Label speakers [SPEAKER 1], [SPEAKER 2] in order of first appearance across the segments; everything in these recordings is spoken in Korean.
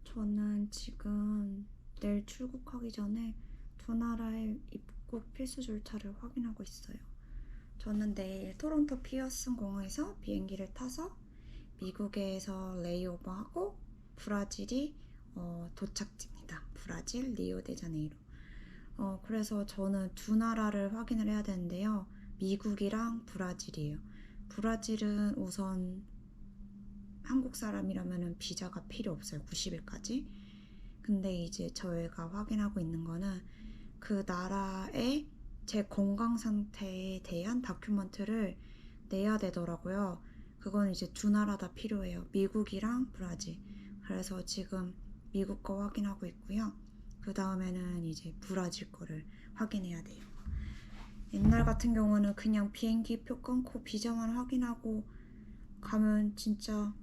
[SPEAKER 1] 저는 지금 내일 출국하기 전에 두 나라의 입국 필수 절차를 확인하고 있어요. 저는 내일 토론토 피어슨 공항에서 비행기를 타서 미국에서 레이오버하고 브라질이 도착지입니다. 브라질 리오데자네이루. 그래서 저는 두 나라를 확인을 해야 되는데요. 미국이랑 브라질이에요. 브라질은 우선 한국 사람이라면 비자가 필요 없어요. 90일까지. 근데 이제 저희가 확인하고 있는 거는 그 나라의 제 건강 상태에 대한 다큐멘트를 내야 되더라고요. 그건 이제 두 나라 다 필요해요. 미국이랑 브라질. 그래서 지금 미국 거 확인하고 있고요. 그 다음에는 이제 브라질 거를 확인해야 돼요. 옛날 같은 경우는 그냥 비행기 표 끊고 비자만 확인하고 가면 진짜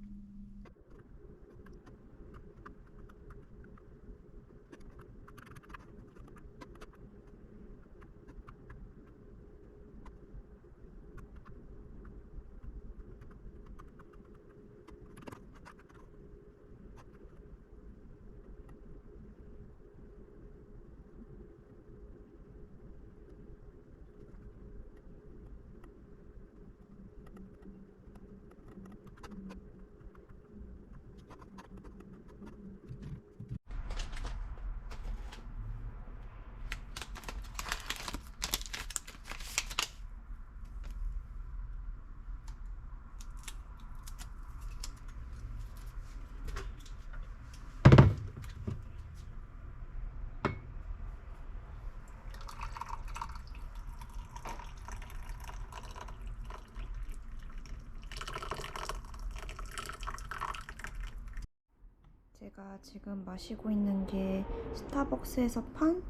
[SPEAKER 1] 제가 지금 마시고 있는 게 스타벅스에서 판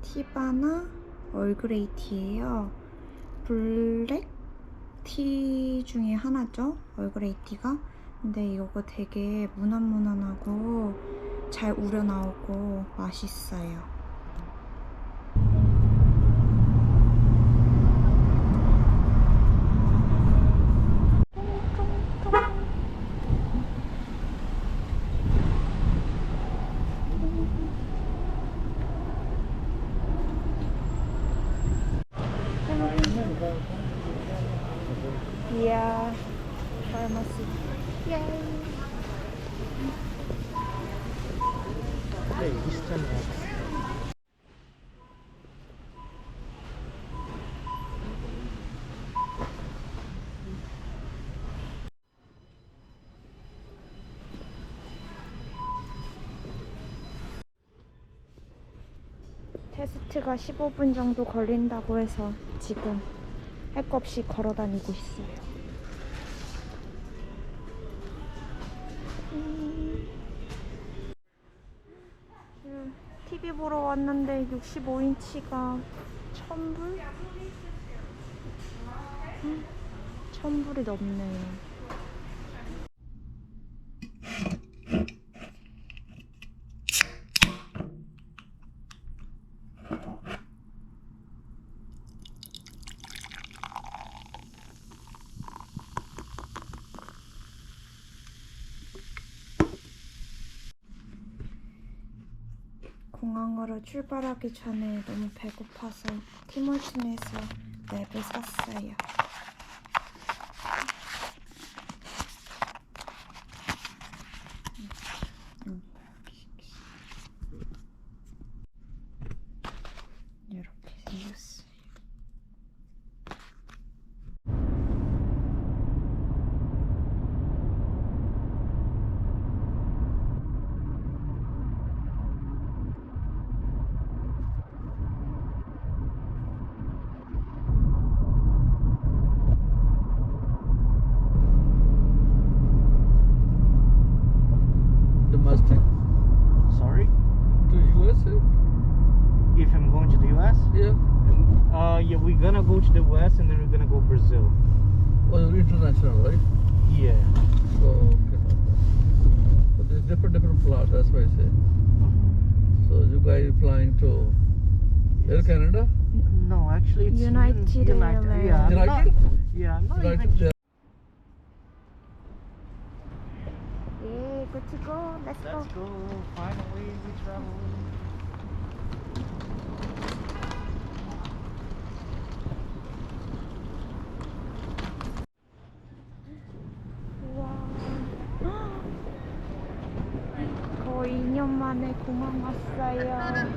[SPEAKER 1] 티바나 얼그레이 티예요. 블랙 티 중에 하나죠. 얼그레이 티가. 근데 이거 되게 무난무난하고 잘 우려 나오고 맛있어요. Yeah, pharmacy. Yay!
[SPEAKER 2] 네, 이스턴
[SPEAKER 1] 테스트가 15분 정도 걸린다고 해서 지금 할 거 없이 걸어 다니고 있어요. TV 보러 왔는데 65인치가 1000불? 1000불이 넘네요. 공항으로 출발하기 전에 너무 배고파서 티몰튼에서 랩을 샀어요. 이렇게 생겼어요.
[SPEAKER 3] Domestic
[SPEAKER 2] Sorry?
[SPEAKER 3] to USA?
[SPEAKER 2] If I'm going to the US?
[SPEAKER 3] Yeah.
[SPEAKER 2] Yeah, we're gonna go to the West and then we're gonna go Brazil.
[SPEAKER 3] Oh, international, right?
[SPEAKER 2] Yeah.
[SPEAKER 3] So, okay. But there's different plots, that's why I say. So, you guys flying to Air Canada?
[SPEAKER 2] No, actually it's
[SPEAKER 1] United Airlines.
[SPEAKER 2] Yeah, I'm not,
[SPEAKER 3] United?
[SPEAKER 2] yeah, I'm not
[SPEAKER 3] United
[SPEAKER 2] even
[SPEAKER 3] Air-
[SPEAKER 1] 예, to go. Let's go.
[SPEAKER 2] Let's go. Finally, we travel.
[SPEAKER 1] 우와. 거의 2년 만에 공항 왔어요.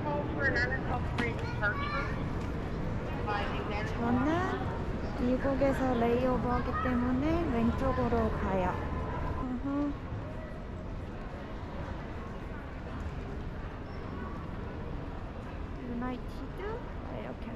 [SPEAKER 1] 저는 미국에서 레이오버 하기 때문에 왼쪽으로 가요. 유나이티드? 이렇게.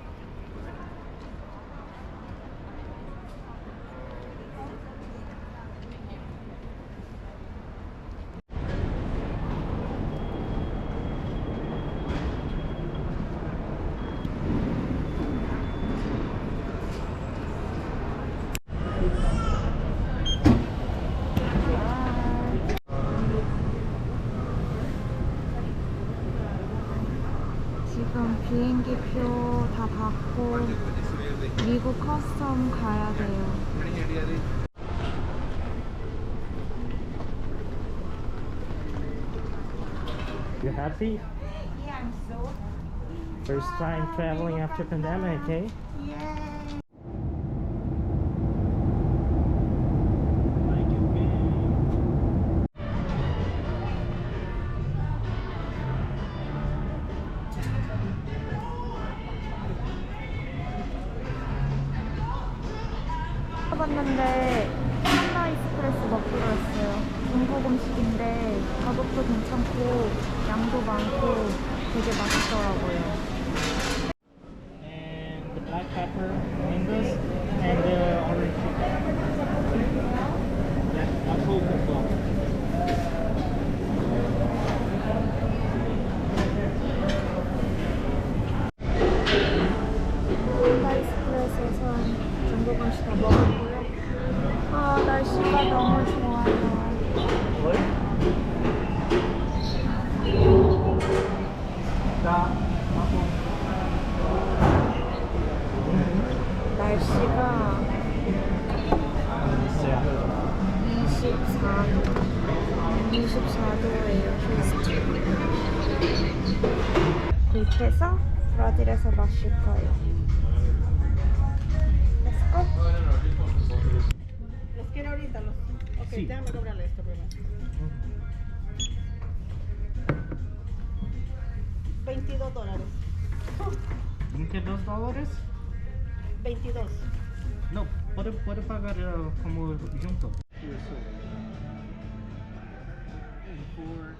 [SPEAKER 1] 지금 비행기표 다 받고 미국 커스텀 가야 돼요.
[SPEAKER 2] You happy?
[SPEAKER 1] Yeah, I'm so
[SPEAKER 2] First time traveling after pandemic, eh?
[SPEAKER 1] yeah.
[SPEAKER 2] Like you, man.
[SPEAKER 1] 봤는데 한나 익스프레스 먹기로 했어요. 중국 음식인데 가격도 괜찮고 양도 많고 되게 맛있더라고요.
[SPEAKER 2] And the black pepper mangoes and the orange chicken. Yeah, a Coke as well.
[SPEAKER 1] 한나 익스프레스에선 중국 음식 다 먹었고요. 아, 날씨가 너무 좋아요.
[SPEAKER 2] What?
[SPEAKER 1] 날씨가 24도예요, 휴스턴. 그렇게해서 브라질에서 마실 거예요. Let's go.
[SPEAKER 4] ¿Los quiere ahorita? Ok,
[SPEAKER 2] Sí.
[SPEAKER 4] déjame cobrarle esto primero. $22.
[SPEAKER 2] $22?
[SPEAKER 4] 22.
[SPEAKER 2] No, puede pagar como junto.
[SPEAKER 3] Yes, sir. And for